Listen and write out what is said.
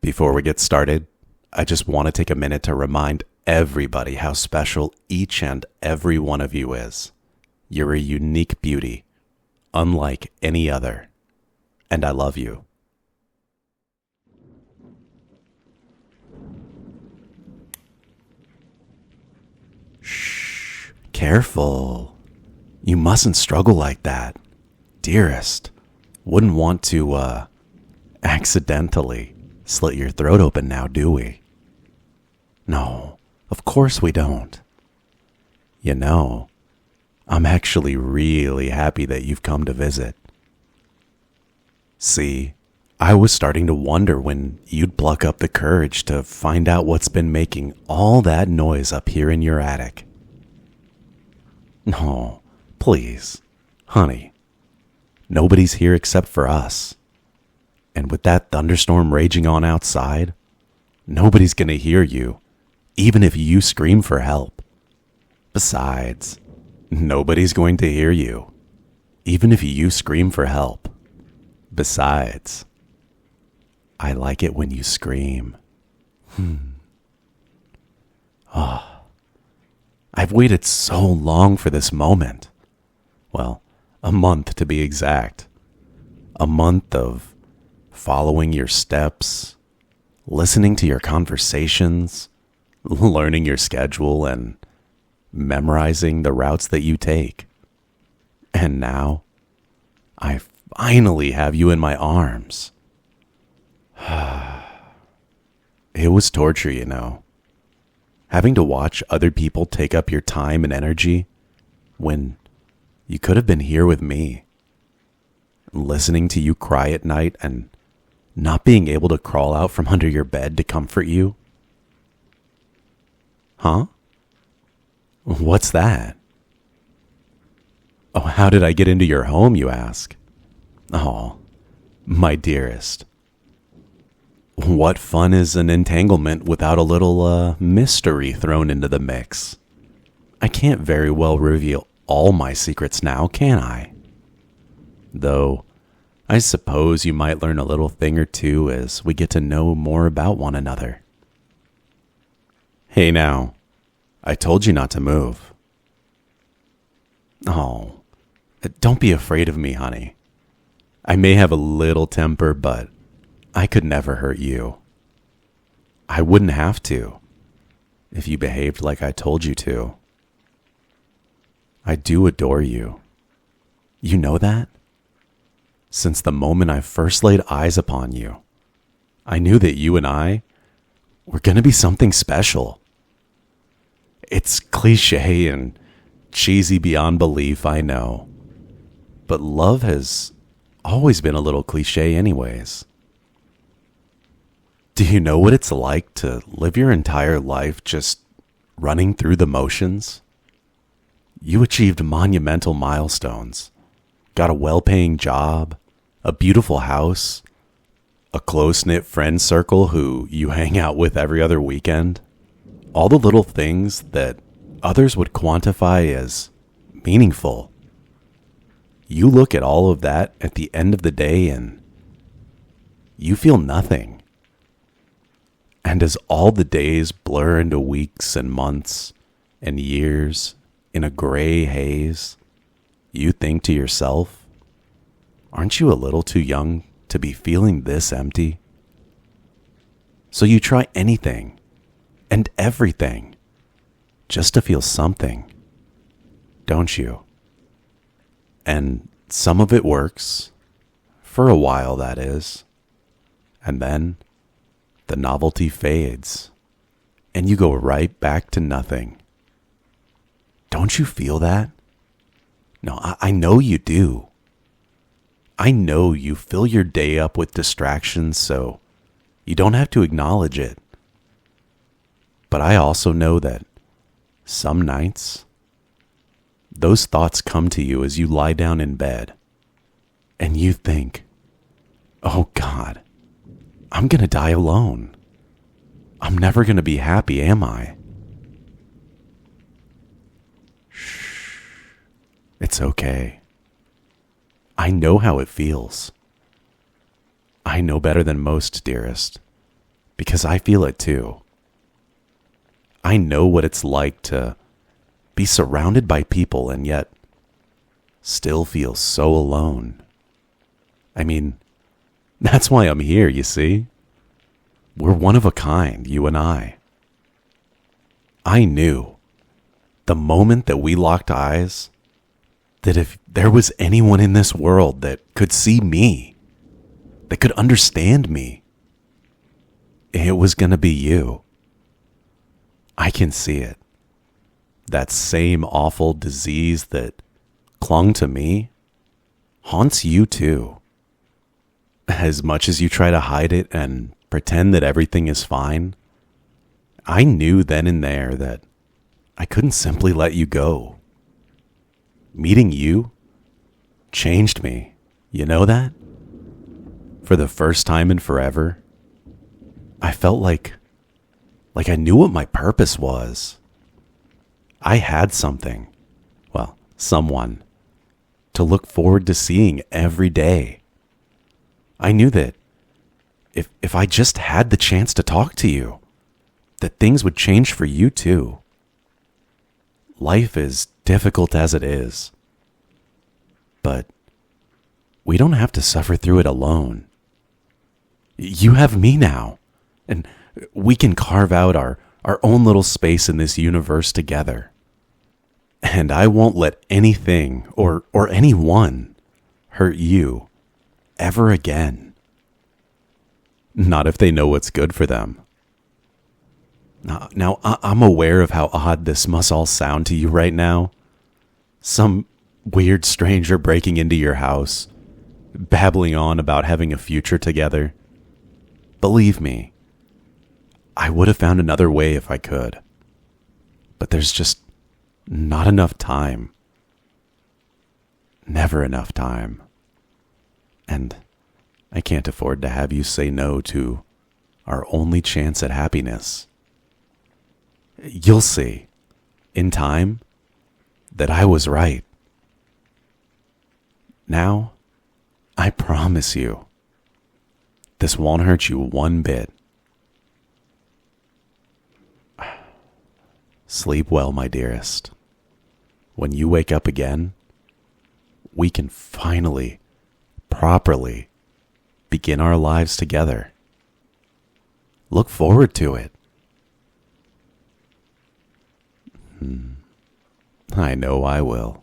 Before we get started, I just want to take a minute to remind everybody how special each and every one of you is. You're a unique beauty, unlike any other, and I love you. Shh, careful. You mustn't struggle like that. Dearest, wouldn't want to, accidentally slit your throat open now, do we? No, of course we don't. You know, I'm actually really happy that you've come to visit. See, I was starting to wonder when you'd pluck up the courage to find out what's been making all that noise up here in your attic. No, please, honey, nobody's here except for us. And with that thunderstorm raging on outside, nobody's gonna hear you, even if you scream for help. Besides, nobody's going to hear you, even if you scream for help. Besides, I like it when you scream. I've waited so long for this moment. Well, a month to be exact. A month of following your steps, listening to your conversations, learning your schedule, and memorizing the routes that you take. And now, I finally have you in my arms. It was torture, you know. Having to watch other people take up your time and energy when you could have been here with me. Listening to you cry at night and not being able to crawl out from under your bed to comfort you. Huh? What's that? Oh, how did I get into your home, you ask? Oh, my dearest. What fun is an entanglement without a little mystery thrown into the mix? I can't very well reveal all my secrets now, can I? Though, I suppose you might learn a little thing or two as we get to know more about one another. Hey now, I told you not to move. Oh, don't be afraid of me, honey. I may have a little temper, but I could never hurt you. I wouldn't have to, if you behaved like I told you to. I do adore you. You know that? Since the moment I first laid eyes upon you, I knew that you and I were going to be something special. It's cliche and cheesy beyond belief, I know. But love has always been a little cliche anyways. Do you know what it's like to live your entire life just running through the motions? You achieved monumental milestones, got a well-paying job, a beautiful house, a close-knit friend circle who you hang out with every other weekend. All the little things that others would quantify as meaningful. You look at all of that at the end of the day and you feel nothing. And as all the days blur into weeks and months and years in a gray haze, you think to yourself, aren't you a little too young to be feeling this empty? So you try anything and everything just to feel something, don't you? And some of it works, for a while that is, and then the novelty fades and you go right back to nothing. Don't you feel that? No, I know you do. I know you fill your day up with distractions, so you don't have to acknowledge it. But I also know that some nights, those thoughts come to you as you lie down in bed, and you think, oh God, I'm gonna die alone. I'm never gonna be happy, am I? Shh. It's okay. I know how it feels. I know better than most, dearest. because I feel it too. I know what it's like to be surrounded by people and yet still feel so alone. I mean, that's why I'm here, you see? We're one of a kind, you and I. I knew the moment that we locked eyes that if there was anyone in this world that could see me, that could understand me, it was going to be you. I can see it. That same awful disease that clung to me haunts you too. As much as you try to hide it and pretend that everything is fine, I knew then and there that I couldn't simply let you go. Meeting you changed me. You know that? For the first time in forever, I felt like I knew what my purpose was. I had something, well, someone, to look forward to seeing every day. I knew that if I just had the chance to talk to you, that things would change for you too. Life is difficult as it is, but we don't have to suffer through it alone. You have me now, and we can carve out our own little space in this universe together. And I won't let anything or anyone hurt you ever again. Not if they know what's good for them. Now, I'm aware of how odd this must all sound to you right now. Some weird stranger breaking into your house, babbling on about having a future together. Believe me, I would have found another way if I could. But there's just not enough time. Never enough time. And I can't afford to have you say no to our only chance at happiness. You'll see, in time, that I was right. Now, I promise you, this won't hurt you one bit. Sleep well, my dearest. When you wake up again, we can finally, properly begin our lives together. Look forward to it. I know I will.